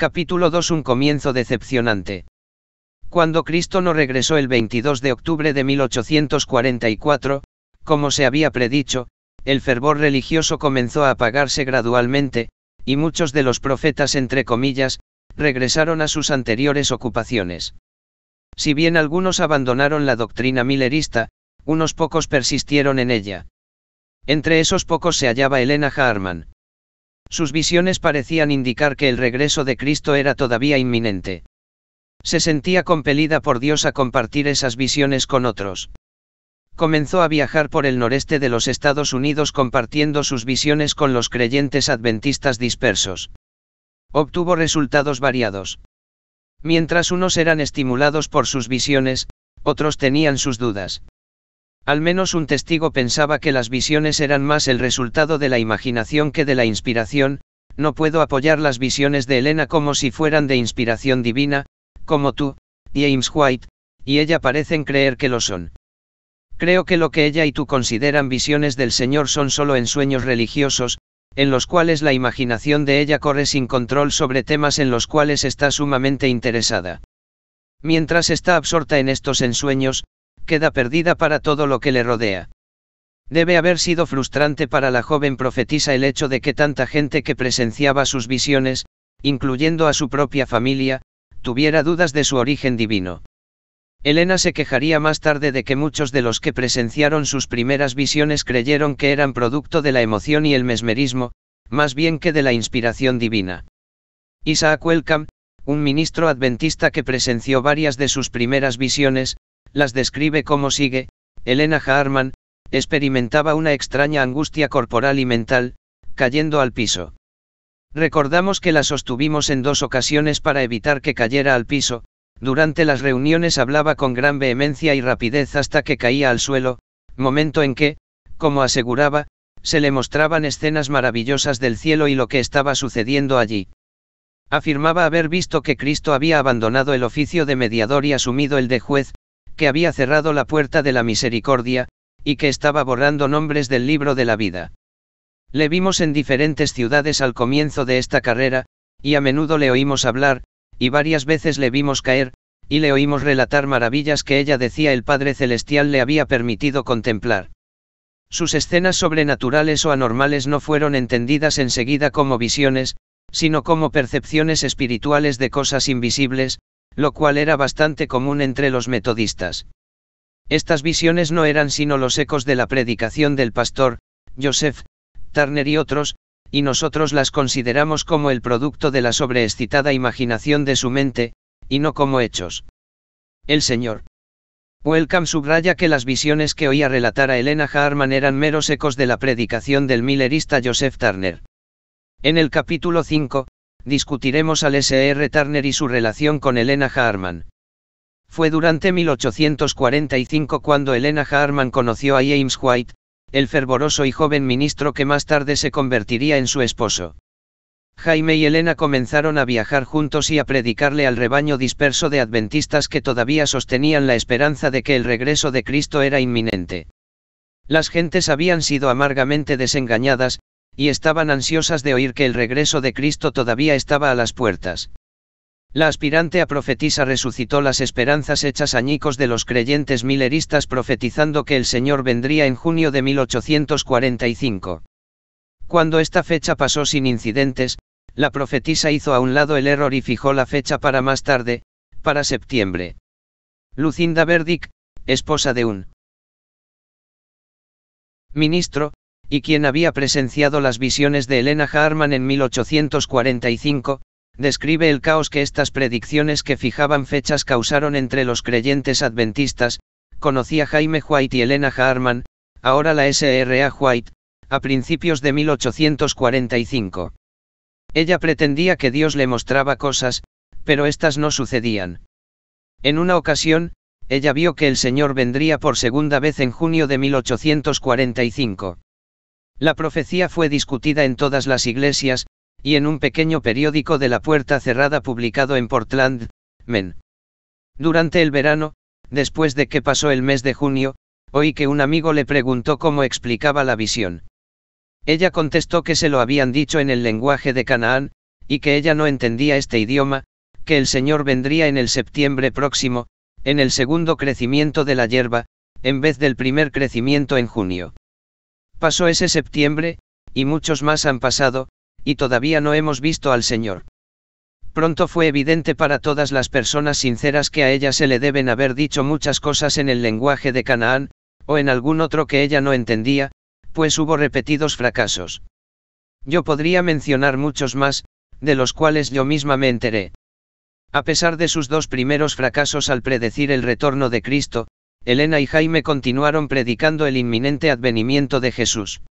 Capítulo 2. Un comienzo decepcionante. Cuando Cristo no regresó el 22 de octubre de 1844, como se había predicho, el fervor religioso comenzó a apagarse gradualmente, y muchos de los profetas entre comillas, regresaron a sus anteriores ocupaciones. Si bien algunos abandonaron la doctrina millerista, unos pocos persistieron en ella. Entre esos pocos se hallaba Helena Harman. Sus visiones parecían indicar que el regreso de Cristo era todavía inminente. Se sentía compelida por Dios a compartir esas visiones con otros. Comenzó a viajar por el noreste de los Estados Unidos compartiendo sus visiones con los creyentes adventistas dispersos. Obtuvo resultados variados. Mientras unos eran estimulados por sus visiones, otros tenían sus dudas. Al menos un testigo pensaba que las visiones eran más el resultado de la imaginación que de la inspiración. No puedo apoyar las visiones de Helena como si fueran de inspiración divina, como tú, James White, y ella parecen creer que lo son. Creo que lo que ella y tú consideran visiones del Señor son solo ensueños religiosos, en los cuales la imaginación de ella corre sin control sobre temas en los cuales está sumamente interesada. Mientras está absorta en estos ensueños, queda perdida para todo lo que le rodea. Debe haber sido frustrante para la joven profetisa el hecho de que tanta gente que presenciaba sus visiones, incluyendo a su propia familia, tuviera dudas de su origen divino. Helena se quejaría más tarde de que muchos de los que presenciaron sus primeras visiones creyeron que eran producto de la emoción y el mesmerismo, más bien que de la inspiración divina. Isaac Wellcome, un ministro adventista que presenció varias de sus primeras visiones, las describe como sigue: Helena Harman experimentaba una extraña angustia corporal y mental, cayendo al piso. Recordamos que la sostuvimos en 2 ocasiones para evitar que cayera al piso. Durante las reuniones hablaba con gran vehemencia y rapidez hasta que caía al suelo, momento en que, como aseguraba, se le mostraban escenas maravillosas del cielo y lo que estaba sucediendo allí. Afirmaba haber visto que Cristo había abandonado el oficio de mediador y asumido el de juez, que había cerrado la puerta de la misericordia, y que estaba borrando nombres del libro de la vida. Le vimos en diferentes ciudades al comienzo de esta carrera, y a menudo le oímos hablar, y varias veces le vimos caer, y le oímos relatar maravillas que ella decía el Padre Celestial le había permitido contemplar. Sus escenas sobrenaturales o anormales no fueron entendidas enseguida como visiones, sino como percepciones espirituales de cosas invisibles, lo cual era bastante común entre los metodistas. Estas visiones no eran sino los ecos de la predicación del pastor Joseph Turner y otros, y nosotros las consideramos como el producto de la sobreexcitada imaginación de su mente, y no como hechos. El Sr. Wellcome subraya que las visiones que oía relatar a Helena Harman eran meros ecos de la predicación del millerista Joseph Turner. En el capítulo 5, discutiremos al Sr. Turner y su relación con Helena Harman. Fue durante 1845 cuando Helena Harman conoció a James White, el fervoroso y joven ministro que más tarde se convertiría en su esposo. Jaime y Helena comenzaron a viajar juntos y a predicarle al rebaño disperso de adventistas que todavía sostenían la esperanza de que el regreso de Cristo era inminente. Las gentes habían sido amargamente desengañadas, y estaban ansiosas de oír que el regreso de Cristo todavía estaba a las puertas. La aspirante a profetisa resucitó las esperanzas hechas añicos de los creyentes milleristas profetizando que el Señor vendría en junio de 1845. Cuando esta fecha pasó sin incidentes, la profetisa hizo a un lado el error y fijó la fecha para más tarde, para septiembre. Lucinda Burdick, esposa de un ministro, y quien había presenciado las visiones de Helena Harman en 1845, describe el caos que estas predicciones que fijaban fechas causaron entre los creyentes adventistas. Conocía Jaime White y Helena Harman, ahora la Sra. White, a principios de 1845. Ella pretendía que Dios le mostraba cosas, pero estas no sucedían. En una ocasión, ella vio que el Señor vendría por segunda vez en junio de 1845. La profecía fue discutida en todas las iglesias, y en un pequeño periódico de la puerta cerrada publicado en Portland, Maine. Durante el verano, después de que pasó el mes de junio, oí que un amigo le preguntó cómo explicaba la visión. Ella contestó que se lo habían dicho en el lenguaje de Canaán, y que ella no entendía este idioma, que el Señor vendría en el septiembre próximo, en el segundo crecimiento de la hierba, en vez del primer crecimiento en junio. Pasó ese septiembre, y muchos más han pasado, y todavía no hemos visto al Señor. Pronto fue evidente para todas las personas sinceras que a ella se le deben haber dicho muchas cosas en el lenguaje de Canaán, o en algún otro que ella no entendía, pues hubo repetidos fracasos. Yo podría mencionar muchos más, de los cuales yo misma me enteré. A pesar de sus dos primeros fracasos al predecir el retorno de Cristo, Elena y Jaime continuaron predicando el inminente advenimiento de Jesús.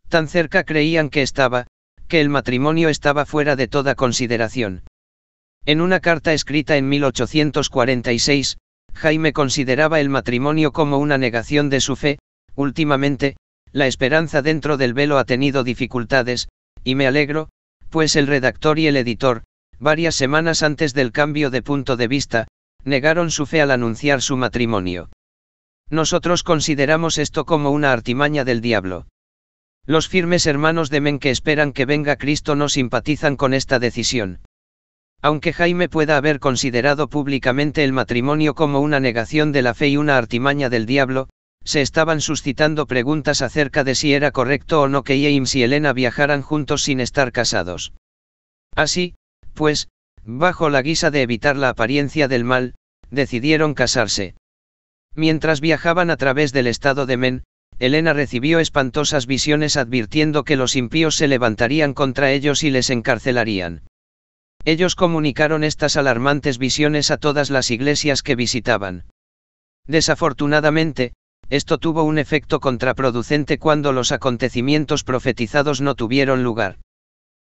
Tan cerca creían que estaba, que el matrimonio estaba fuera de toda consideración. En una carta escrita en 1846, Jaime consideraba el matrimonio como una negación de su fe. Últimamente, la esperanza dentro del velo ha tenido dificultades, y me alegro, pues el redactor y el editor, varias semanas antes del cambio de punto de vista, negaron su fe al anunciar su matrimonio. Nosotros consideramos esto como una artimaña del diablo. Los firmes hermanos de Men que esperan que venga Cristo no simpatizan con esta decisión. Aunque Jaime pueda haber considerado públicamente el matrimonio como una negación de la fe y una artimaña del diablo, se estaban suscitando preguntas acerca de si era correcto o no que James y Elena viajaran juntos sin estar casados. Así, pues, bajo la guisa de evitar la apariencia del mal, decidieron casarse. Mientras viajaban a través del estado de Men, Elena recibió espantosas visiones advirtiendo que los impíos se levantarían contra ellos y les encarcelarían. Ellos comunicaron estas alarmantes visiones a todas las iglesias que visitaban. Desafortunadamente, esto tuvo un efecto contraproducente cuando los acontecimientos profetizados no tuvieron lugar.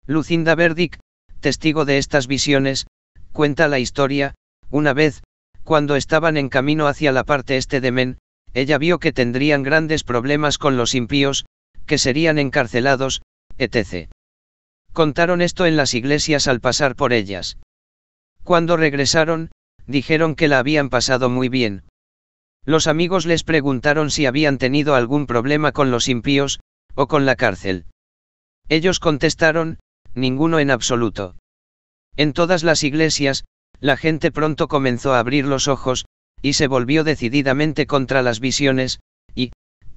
Lucinda Burdick, testigo de estas visiones, cuenta la historia: una vez, cuando estaban en camino hacia la parte este de Men, ella vio que tendrían grandes problemas con los impíos, que serían encarcelados, etc. Contaron esto en las iglesias al pasar por ellas. Cuando regresaron, dijeron que la habían pasado muy bien. Los amigos les preguntaron si habían tenido algún problema con los impíos, o con la cárcel. Ellos contestaron: ninguno en absoluto. En todas las iglesias, la gente pronto comenzó a abrir los ojos, y se volvió decididamente contra las visiones, y,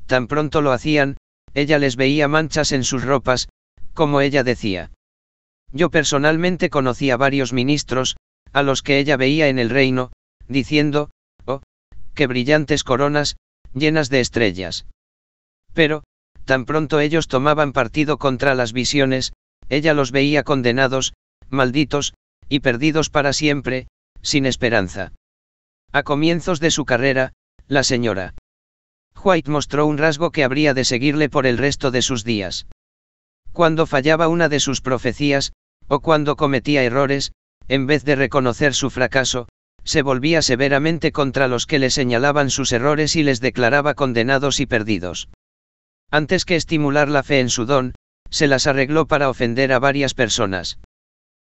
tan pronto lo hacían, ella les veía manchas en sus ropas, como ella decía. Yo personalmente conocí a varios ministros, a los que ella veía en el reino, diciendo: oh, qué brillantes coronas, llenas de estrellas. Pero, tan pronto ellos tomaban partido contra las visiones, ella los veía condenados, malditos, y perdidos para siempre, sin esperanza. A comienzos de su carrera, la señora White mostró un rasgo que habría de seguirle por el resto de sus días. Cuando fallaba una de sus profecías, o cuando cometía errores, en vez de reconocer su fracaso, se volvía severamente contra los que le señalaban sus errores y les declaraba condenados y perdidos. Antes que estimular la fe en su don, se las arregló para ofender a varias personas.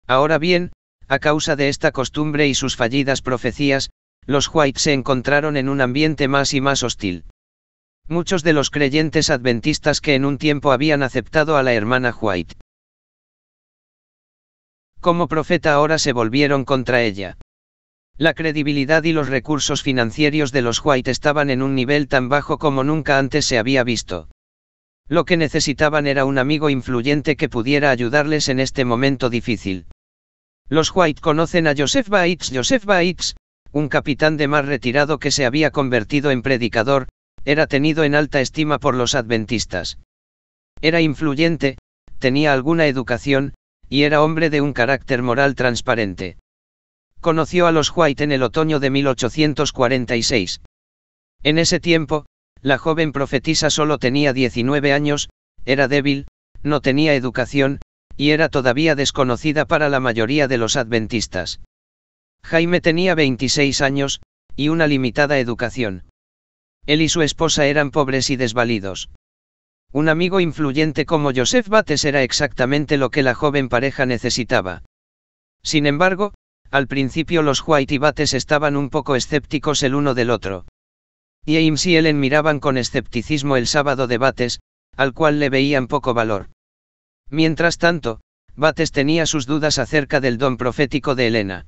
Ahora bien, a causa de esta costumbre y sus fallidas profecías, los White se encontraron en un ambiente más y más hostil. Muchos de los creyentes adventistas que en un tiempo habían aceptado a la hermana White como profeta ahora se volvieron contra ella. La credibilidad y los recursos financieros de los White estaban en un nivel tan bajo como nunca antes se había visto. Lo que necesitaban era un amigo influyente que pudiera ayudarles en este momento difícil. Los White conocen a Joseph Bates. Joseph Bates, un capitán de mar retirado que se había convertido en predicador, era tenido en alta estima por los adventistas. Era influyente, tenía alguna educación, y era hombre de un carácter moral transparente. Conoció a los White en el otoño de 1846. En ese tiempo, la joven profetisa solo tenía 19 años, era débil, no tenía educación, y era todavía desconocida para la mayoría de los adventistas. Jaime tenía 26 años, y una limitada educación. Él y su esposa eran pobres y desvalidos. Un amigo influyente como Joseph Bates era exactamente lo que la joven pareja necesitaba. Sin embargo, al principio los White y Bates estaban un poco escépticos el uno del otro. James y Ellen miraban con escepticismo el sábado de Bates, al cual le veían poco valor. Mientras tanto, Bates tenía sus dudas acerca del don profético de Helena.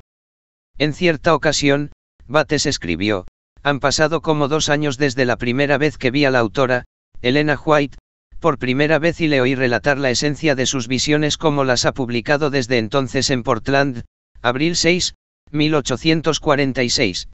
En cierta ocasión, Bates escribió: han pasado como 2 años desde la primera vez que vi a la autora, Helena White, por primera vez y le oí relatar la esencia de sus visiones como las ha publicado desde entonces en Portland, abril 6, 1846.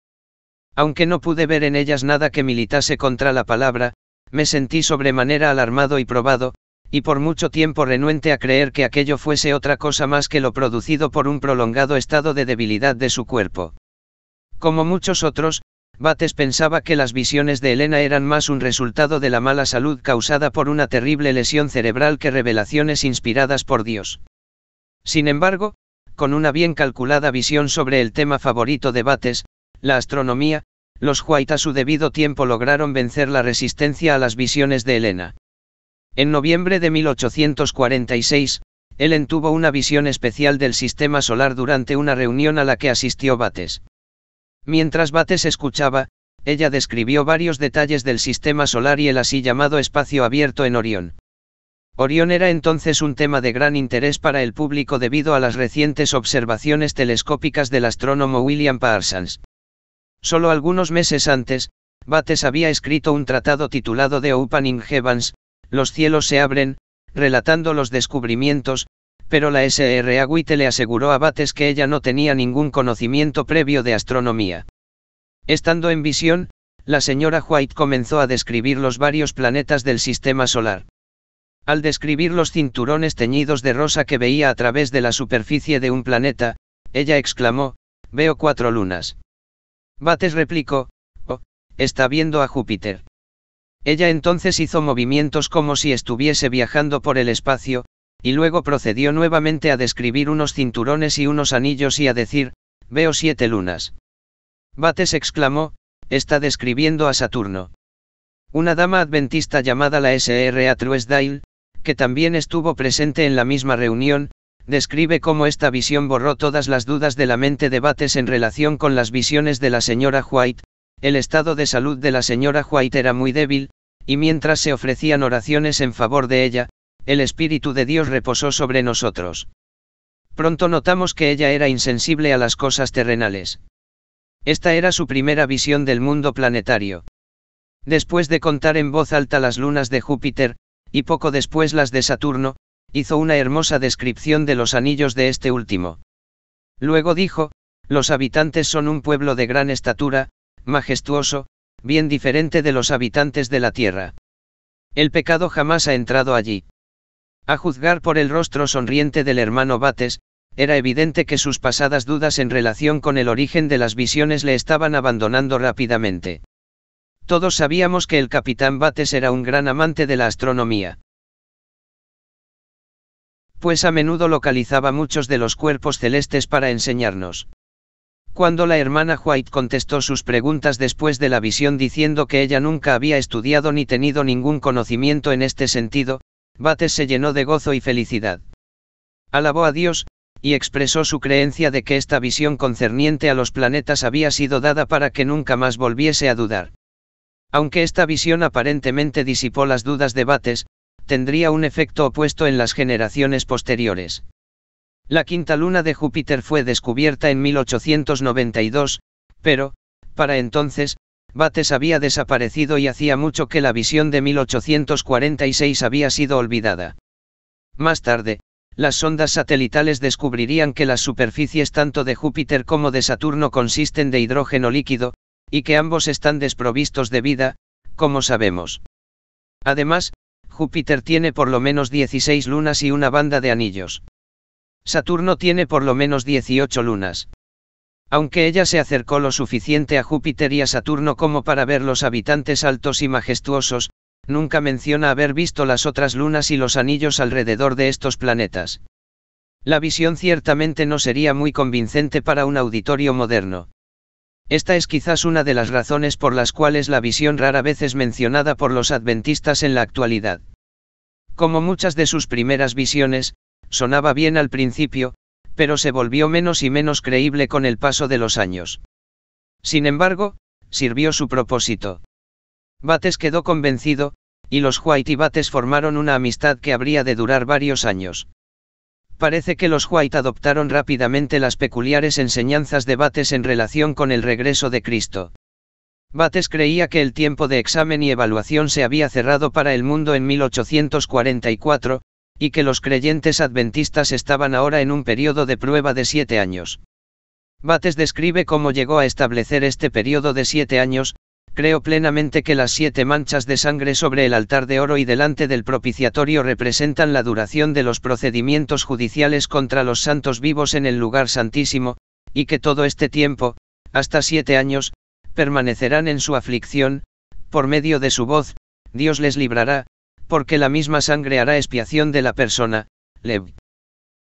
Aunque no pude ver en ellas nada que militase contra la palabra, me sentí sobremanera alarmado y probado, y por mucho tiempo renuente a creer que aquello fuese otra cosa más que lo producido por un prolongado estado de debilidad de su cuerpo. Como muchos otros, Bates pensaba que las visiones de Helena eran más un resultado de la mala salud causada por una terrible lesión cerebral que revelaciones inspiradas por Dios. Sin embargo, con una bien calculada visión sobre el tema favorito de Bates, la astronomía, los White a su debido tiempo lograron vencer la resistencia a las visiones de Helena. En noviembre de 1846, Helen tuvo una visión especial del sistema solar durante una reunión a la que asistió Bates. Mientras Bates escuchaba, ella describió varios detalles del sistema solar y el así llamado espacio abierto en Orión. Orión era entonces un tema de gran interés para el público debido a las recientes observaciones telescópicas del astrónomo William Parsons. Solo algunos meses antes, Bates había escrito un tratado titulado The Opening Heavens, los cielos se abren, relatando los descubrimientos, pero la Sra. White le aseguró a Bates que ella no tenía ningún conocimiento previo de astronomía. Estando en visión, la señora White comenzó a describir los varios planetas del sistema solar. Al describir los cinturones teñidos de rosa que veía a través de la superficie de un planeta, ella exclamó: veo 4 lunas. Bates replicó: oh, está viendo a Júpiter. Ella entonces hizo movimientos como si estuviese viajando por el espacio, y luego procedió nuevamente a describir unos cinturones y unos anillos y a decir: veo 7 lunas. Bates exclamó: está describiendo a Saturno. Una dama adventista llamada la Sra. Truesdale, que también estuvo presente en la misma reunión, describe cómo esta visión borró todas las dudas de la mente de Bates en relación con las visiones de la señora White. El estado de salud de la señora White era muy débil, y mientras se ofrecían oraciones en favor de ella, el Espíritu de Dios reposó sobre nosotros. Pronto notamos que ella era insensible a las cosas terrenales. Esta era su primera visión del mundo planetario. Después de contar en voz alta las lunas de Júpiter, y poco después las de Saturno, hizo una hermosa descripción de los anillos de este último. Luego dijo: los habitantes son un pueblo de gran estatura, majestuoso, bien diferente de los habitantes de la tierra. El pecado jamás ha entrado allí. A juzgar por el rostro sonriente del hermano Bates, era evidente que sus pasadas dudas en relación con el origen de las visiones le estaban abandonando rápidamente. Todos sabíamos que el capitán Bates era un gran amante de la astronomía, pues a menudo localizaba muchos de los cuerpos celestes para enseñarnos. Cuando la hermana White contestó sus preguntas después de la visión diciendo que ella nunca había estudiado ni tenido ningún conocimiento en este sentido, Bates se llenó de gozo y felicidad. Alabó a Dios, y expresó su creencia de que esta visión concerniente a los planetas había sido dada para que nunca más volviese a dudar. Aunque esta visión aparentemente disipó las dudas de Bates, tendría un efecto opuesto en las generaciones posteriores. La quinta luna de Júpiter fue descubierta en 1892, pero, para entonces, Bates había desaparecido y hacía mucho que la visión de 1846 había sido olvidada. Más tarde, las sondas satelitales descubrirían que las superficies tanto de Júpiter como de Saturno consisten de hidrógeno líquido, y que ambos están desprovistos de vida, como sabemos. Además, Júpiter tiene por lo menos 16 lunas y una banda de anillos. Saturno tiene por lo menos 18 lunas. Aunque ella se acercó lo suficiente a Júpiter y a Saturno como para ver los habitantes altos y majestuosos, nunca menciona haber visto las otras lunas y los anillos alrededor de estos planetas. La visión ciertamente no sería muy convincente para un auditorio moderno. Esta es quizás una de las razones por las cuales la visión rara vez es mencionada por los adventistas en la actualidad. Como muchas de sus primeras visiones, sonaba bien al principio, pero se volvió menos y menos creíble con el paso de los años. Sin embargo, sirvió su propósito. Bates quedó convencido, y los White y Bates formaron una amistad que habría de durar varios años. Parece que los White adoptaron rápidamente las peculiares enseñanzas de Bates en relación con el regreso de Cristo. Bates creía que el tiempo de examen y evaluación se había cerrado para el mundo en 1844, y que los creyentes adventistas estaban ahora en un periodo de prueba de 7 años. Bates describe cómo llegó a establecer este periodo de 7 años: creo plenamente que las 7 manchas de sangre sobre el altar de oro y delante del propiciatorio representan la duración de los procedimientos judiciales contra los santos vivos en el lugar santísimo, y que todo este tiempo, hasta 7 años, permanecerán en su aflicción. Por medio de su voz, Dios les librará, porque la misma sangre hará expiación de la persona. Lev.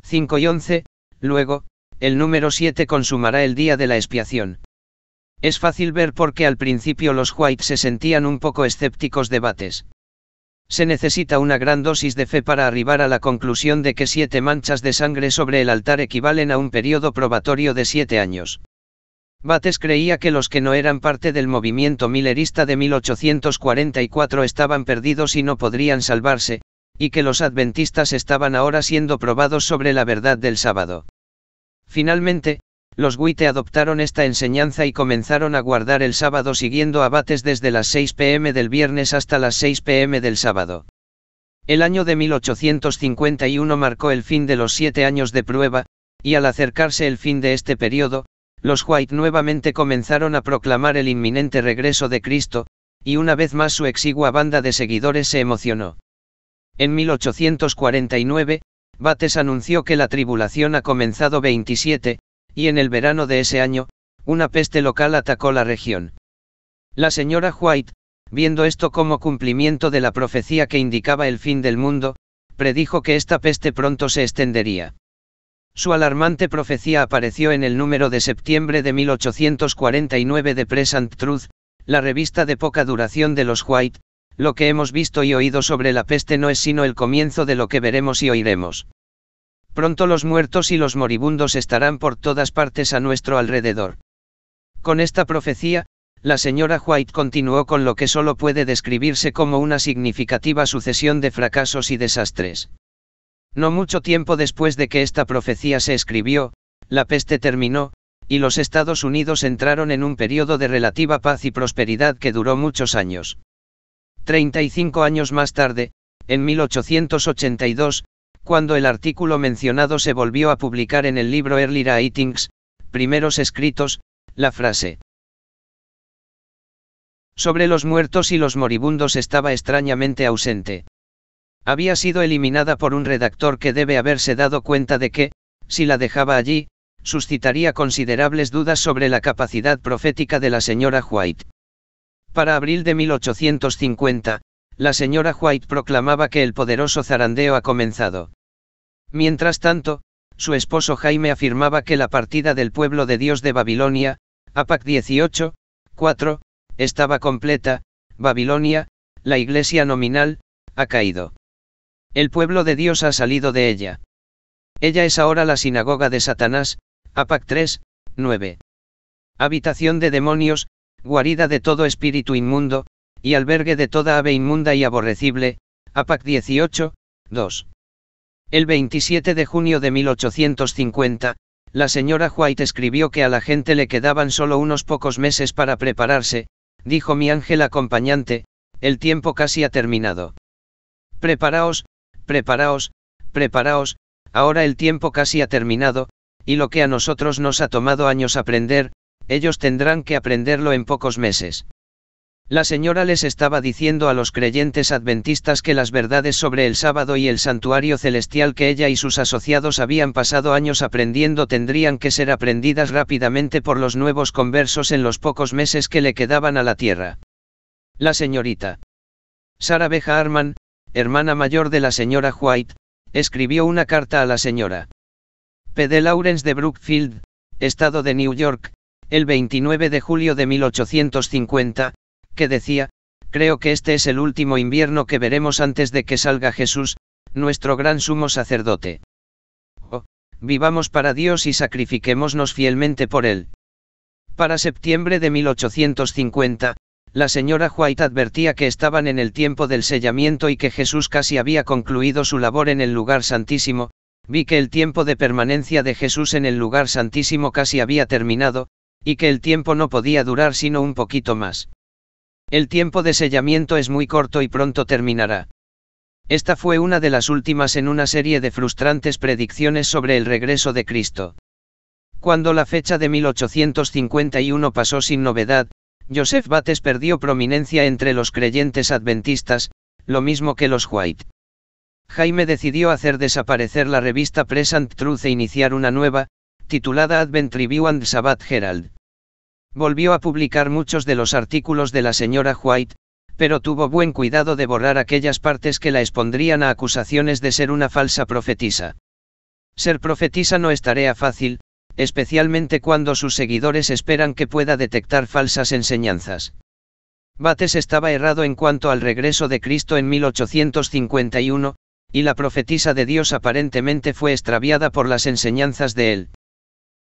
5 y 11, luego, el número 7 consumará el día de la expiación. Es fácil ver por qué al principio los White se sentían un poco escépticos de Bates. Se necesita una gran dosis de fe para arribar a la conclusión de que 7 manchas de sangre sobre el altar equivalen a un periodo probatorio de 7 años. Bates creía que los que no eran parte del movimiento millerista de 1844 estaban perdidos y no podrían salvarse, y que los adventistas estaban ahora siendo probados sobre la verdad del sábado. Finalmente, los White adoptaron esta enseñanza y comenzaron a guardar el sábado siguiendo a Bates desde las 6 p.m. del viernes hasta las 6 p.m. del sábado. El año de 1851 marcó el fin de los 7 años de prueba, y al acercarse el fin de este periodo, los White nuevamente comenzaron a proclamar el inminente regreso de Cristo, y una vez más su exigua banda de seguidores se emocionó. En 1849, Bates anunció que la tribulación ha comenzado 27, y en el verano de ese año, una peste local atacó la región. La señora White, viendo esto como cumplimiento de la profecía que indicaba el fin del mundo, predijo que esta peste pronto se extendería. Su alarmante profecía apareció en el número de septiembre de 1849 de Present Truth, la revista de poca duración de los White. Lo que hemos visto y oído sobre la peste no es sino el comienzo de lo que veremos y oiremos. Pronto los muertos y los moribundos estarán por todas partes a nuestro alrededor. Con esta profecía, la señora White continuó con lo que solo puede describirse como una significativa sucesión de fracasos y desastres. No mucho tiempo después de que esta profecía se escribió, la peste terminó, y los Estados Unidos entraron en un periodo de relativa paz y prosperidad que duró muchos años. 35 años más tarde, en 1882, cuando el artículo mencionado se volvió a publicar en el libro Early Writings, primeros escritos, la frase sobre los muertos y los moribundos estaba extrañamente ausente. Había sido eliminada por un redactor que debe haberse dado cuenta de que, si la dejaba allí, suscitaría considerables dudas sobre la capacidad profética de la señora White. Para abril de 1850, la señora White proclamaba que el poderoso zarandeo ha comenzado. Mientras tanto, su esposo Jaime afirmaba que la partida del pueblo de Dios de Babilonia, APAC 18, 4, estaba completa. Babilonia, la iglesia nominal, ha caído. El pueblo de Dios ha salido de ella. Ella es ahora la sinagoga de Satanás, APAC 3, 9. Habitación de demonios, guarida de todo espíritu inmundo, y albergue de toda ave inmunda y aborrecible, APAC 18, 2. El 27 de junio de 1850, la señora White escribió que a la gente le quedaban solo unos pocos meses para prepararse. Dijo mi ángel acompañante, el tiempo casi ha terminado. Preparaos, preparaos, preparaos, ahora el tiempo casi ha terminado, y lo que a nosotros nos ha tomado años aprender, ellos tendrán que aprenderlo en pocos meses. La señora les estaba diciendo a los creyentes adventistas que las verdades sobre el sábado y el santuario celestial que ella y sus asociados habían pasado años aprendiendo tendrían que ser aprendidas rápidamente por los nuevos conversos en los pocos meses que le quedaban a la tierra. La señorita Sarah B. Harman, hermana mayor de la señora White, escribió una carta a la señora P. D. Lawrence de Brookfield, estado de New York, el 29 de julio de 1850, que decía, creo que este es el último invierno que veremos antes de que salga Jesús, nuestro gran sumo sacerdote. Oh, vivamos para Dios y sacrifiquémonos fielmente por Él. Para septiembre de 1850, la señora White advertía que estaban en el tiempo del sellamiento y que Jesús casi había concluido su labor en el lugar santísimo, vi que el tiempo de permanencia de Jesús en el lugar santísimo casi había terminado, y que el tiempo no podía durar sino un poquito más. El tiempo de sellamiento es muy corto y pronto terminará. Esta fue una de las últimas en una serie de frustrantes predicciones sobre el regreso de Cristo. Cuando la fecha de 1851 pasó sin novedad, Joseph Bates perdió prominencia entre los creyentes adventistas, lo mismo que los White. Jaime decidió hacer desaparecer la revista Present Truth e iniciar una nueva, titulada Advent Review and Sabbath Herald. Volvió a publicar muchos de los artículos de la señora White, pero tuvo buen cuidado de borrar aquellas partes que la expondrían a acusaciones de ser una falsa profetisa. Ser profetisa no es tarea fácil, especialmente cuando sus seguidores esperan que pueda detectar falsas enseñanzas. Bates estaba errado en cuanto al regreso de Cristo en 1851, y la profetisa de Dios aparentemente fue extraviada por las enseñanzas de él.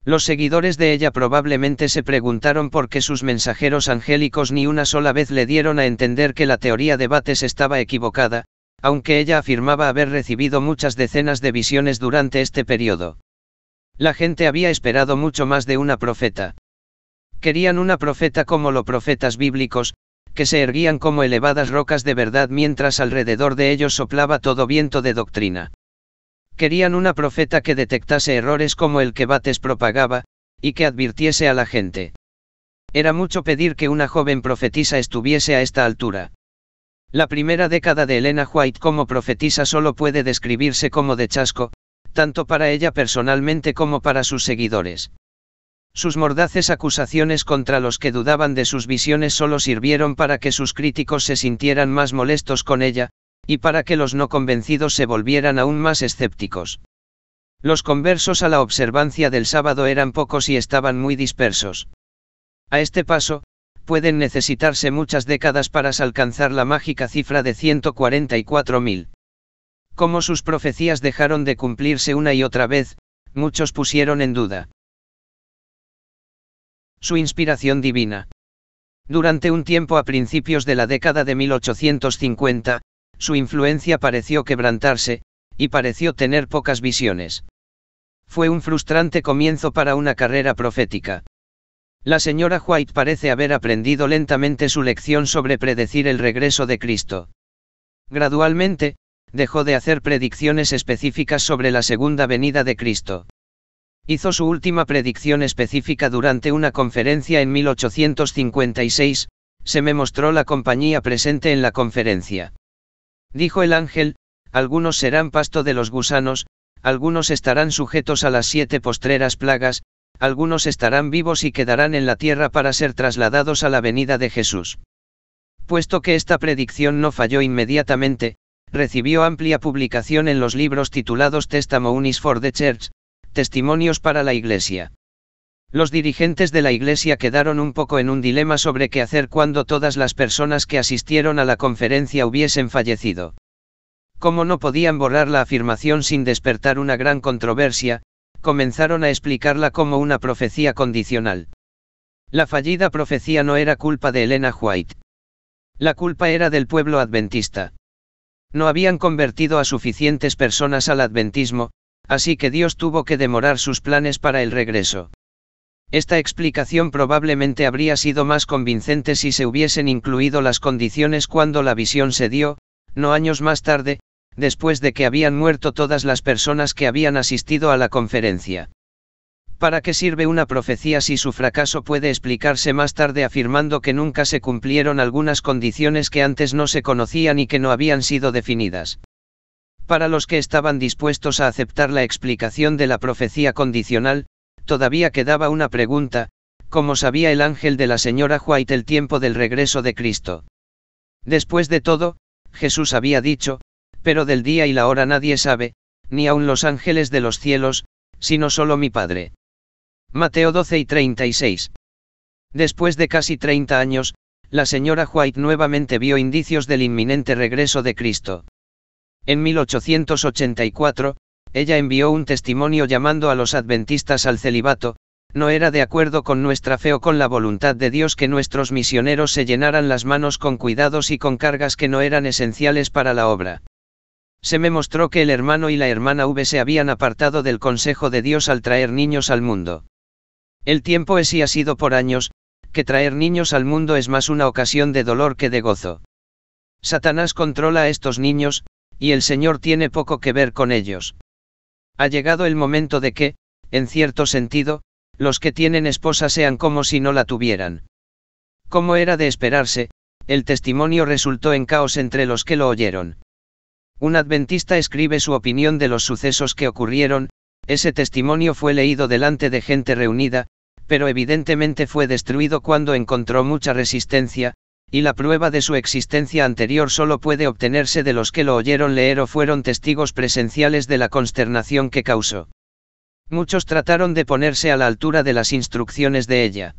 Los seguidores de ella probablemente se preguntaron por qué sus mensajeros angélicos ni una sola vez le dieron a entender que la teoría de Bates estaba equivocada, aunque ella afirmaba haber recibido muchas decenas de visiones durante este periodo. La gente había esperado mucho más de una profeta. Querían una profeta como los profetas bíblicos, que se erguían como elevadas rocas de verdad mientras alrededor de ellos soplaba todo viento de doctrina. Querían una profeta que detectase errores como el que Bates propagaba, y que advirtiese a la gente. Era mucho pedir que una joven profetisa estuviese a esta altura. La primera década de Elena White como profetisa solo puede describirse como de chasco, tanto para ella personalmente como para sus seguidores. Sus mordaces acusaciones contra los que dudaban de sus visiones solo sirvieron para que sus críticos se sintieran más molestos con ella, y para que los no convencidos se volvieran aún más escépticos. Los conversos a la observancia del sábado eran pocos y estaban muy dispersos. A este paso, pueden necesitarse muchas décadas para alcanzar la mágica cifra de 144.000. Como sus profecías dejaron de cumplirse una y otra vez, muchos pusieron en duda su inspiración divina. Durante un tiempo a principios de la década de 1850, su influencia pareció quebrantarse, y pareció tener pocas visiones. Fue un frustrante comienzo para una carrera profética. La señora White parece haber aprendido lentamente su lección sobre predecir el regreso de Cristo. Gradualmente, dejó de hacer predicciones específicas sobre la segunda venida de Cristo. Hizo su última predicción específica durante una conferencia en 1856, se me mostró la compañía presente en la conferencia. Dijo el ángel, algunos serán pasto de los gusanos, algunos estarán sujetos a las 7 postreras plagas, algunos estarán vivos y quedarán en la tierra para ser trasladados a la venida de Jesús. Puesto que esta predicción no falló inmediatamente, recibió amplia publicación en los libros titulados Testimonies for the Church, Testimonios para la Iglesia. Los dirigentes de la Iglesia quedaron un poco en un dilema sobre qué hacer cuando todas las personas que asistieron a la conferencia hubiesen fallecido. Como no podían borrar la afirmación sin despertar una gran controversia, comenzaron a explicarla como una profecía condicional. La fallida profecía no era culpa de Elena White. La culpa era del pueblo adventista. No habían convertido a suficientes personas al adventismo, así que Dios tuvo que demorar sus planes para el regreso. Esta explicación probablemente habría sido más convincente si se hubiesen incluido las condiciones cuando la visión se dio, no años más tarde, después de que habían muerto todas las personas que habían asistido a la conferencia. ¿Para qué sirve una profecía si su fracaso puede explicarse más tarde afirmando que nunca se cumplieron algunas condiciones que antes no se conocían y que no habían sido definidas? Para los que estaban dispuestos a aceptar la explicación de la profecía condicional, todavía quedaba una pregunta: ¿cómo sabía el ángel de la señora White el tiempo del regreso de Cristo? Después de todo, Jesús había dicho, pero del día y la hora nadie sabe, ni aun los ángeles de los cielos, sino solo mi Padre. Mateo 12:36. Después de casi 30 años, la señora White nuevamente vio indicios del inminente regreso de Cristo. En 1884, ella envió un testimonio llamando a los adventistas al celibato: no era de acuerdo con nuestra fe o con la voluntad de Dios que nuestros misioneros se llenaran las manos con cuidados y con cargas que no eran esenciales para la obra. Se me mostró que el hermano y la hermana V se habían apartado del consejo de Dios al traer niños al mundo. El tiempo es y ha sido por años, que traer niños al mundo es más una ocasión de dolor que de gozo. Satanás controla a estos niños, y el Señor tiene poco que ver con ellos. Ha llegado el momento de que, en cierto sentido, los que tienen esposa sean como si no la tuvieran. Como era de esperarse, el testimonio resultó en caos entre los que lo oyeron. Un adventista escribe su opinión de los sucesos que ocurrieron, ese testimonio fue leído delante de gente reunida, pero evidentemente fue destruido cuando encontró mucha resistencia, y la prueba de su existencia anterior solo puede obtenerse de los que lo oyeron leer o fueron testigos presenciales de la consternación que causó. Muchos trataron de ponerse a la altura de las instrucciones de ella.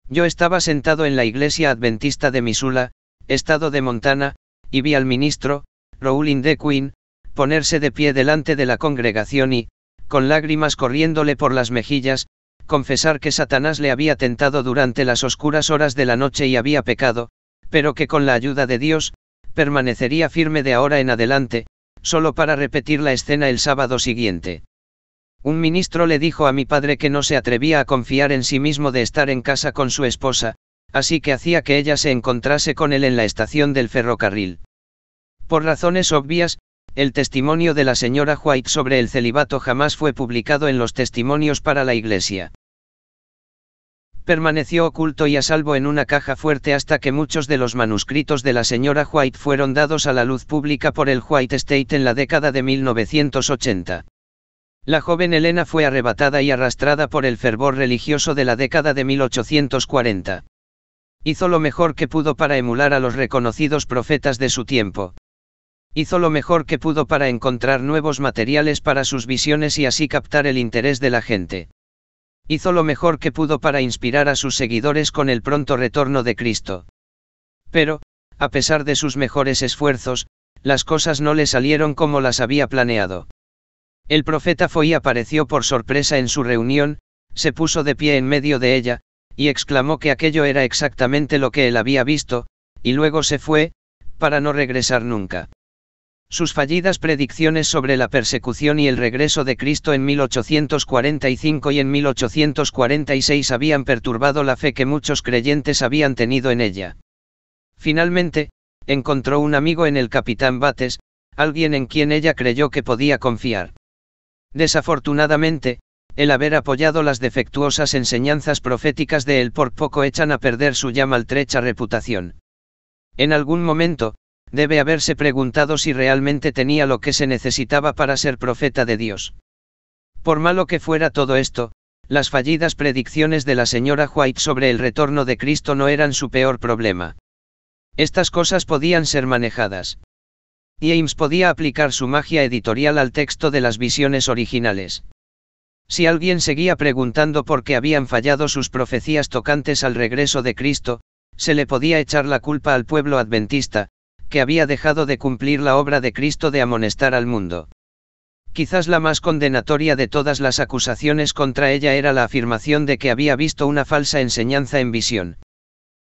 Yo estaba sentado en la iglesia adventista de Missoula, estado de Montana, y vi al ministro, Rowling D. Quinn, ponerse de pie delante de la congregación y, con lágrimas corriéndole por las mejillas, confesar que Satanás le había tentado durante las oscuras horas de la noche y había pecado, pero que con la ayuda de Dios, permanecería firme de ahora en adelante, solo para repetir la escena el sábado siguiente. Un ministro le dijo a mi padre que no se atrevía a confiar en sí mismo de estar en casa con su esposa, así que hacía que ella se encontrase con él en la estación del ferrocarril. Por razones obvias, el testimonio de la señora White sobre el celibato jamás fue publicado en los testimonios para la iglesia. Permaneció oculto y a salvo en una caja fuerte hasta que muchos de los manuscritos de la señora White fueron dados a la luz pública por el White Estate en la década de 1980. La joven Helena fue arrebatada y arrastrada por el fervor religioso de la década de 1840. Hizo lo mejor que pudo para emular a los reconocidos profetas de su tiempo. Hizo lo mejor que pudo para encontrar nuevos materiales para sus visiones y así captar el interés de la gente. Hizo lo mejor que pudo para inspirar a sus seguidores con el pronto retorno de Cristo. Pero, a pesar de sus mejores esfuerzos, las cosas no le salieron como las había planeado. El profeta fue y apareció por sorpresa en su reunión, se puso de pie en medio de ella, y exclamó que aquello era exactamente lo que él había visto, y luego se fue, para no regresar nunca. Sus fallidas predicciones sobre la persecución y el regreso de Cristo en 1845 y en 1846 habían perturbado la fe que muchos creyentes habían tenido en ella. Finalmente, encontró un amigo en el capitán Bates, alguien en quien ella creyó que podía confiar. Desafortunadamente, el haber apoyado las defectuosas enseñanzas proféticas de él por poco echan a perder su ya maltrecha reputación. En algún momento, debe haberse preguntado si realmente tenía lo que se necesitaba para ser profeta de Dios. Por malo que fuera todo esto, las fallidas predicciones de la señora White sobre el retorno de Cristo no eran su peor problema. Estas cosas podían ser manejadas. James podía aplicar su magia editorial al texto de las visiones originales. Si alguien seguía preguntando por qué habían fallado sus profecías tocantes al regreso de Cristo, se le podía echar la culpa al pueblo adventista, que había dejado de cumplir la obra de Cristo de amonestar al mundo. Quizás la más condenatoria de todas las acusaciones contra ella era la afirmación de que había visto una falsa enseñanza en visión.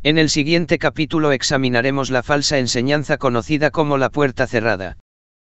En el siguiente capítulo examinaremos la falsa enseñanza conocida como la puerta cerrada.